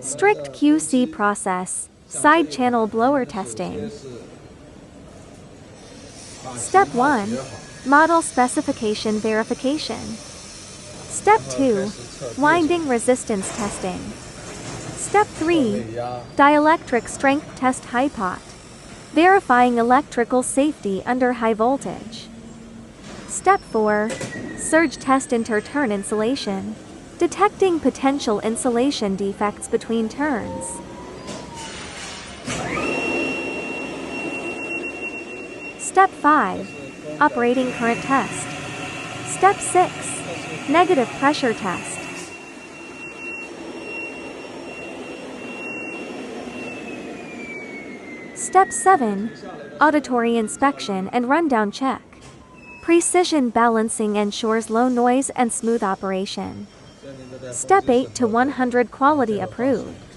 Strict QC process, side channel blower testing. Step 1. Model specification verification. Step 2. Winding resistance testing. Step 3. Dielectric strength test high pot. Verifying electrical safety under high voltage. Step 4. Surge test inter-turn insulation. Detecting potential insulation defects between turns. Step 5. Operating current test. Step 6. Negative pressure test. Step 7. Auditory inspection and rundown check. Precision balancing ensures low noise and smooth operation. Step 8 to 100 quality approved.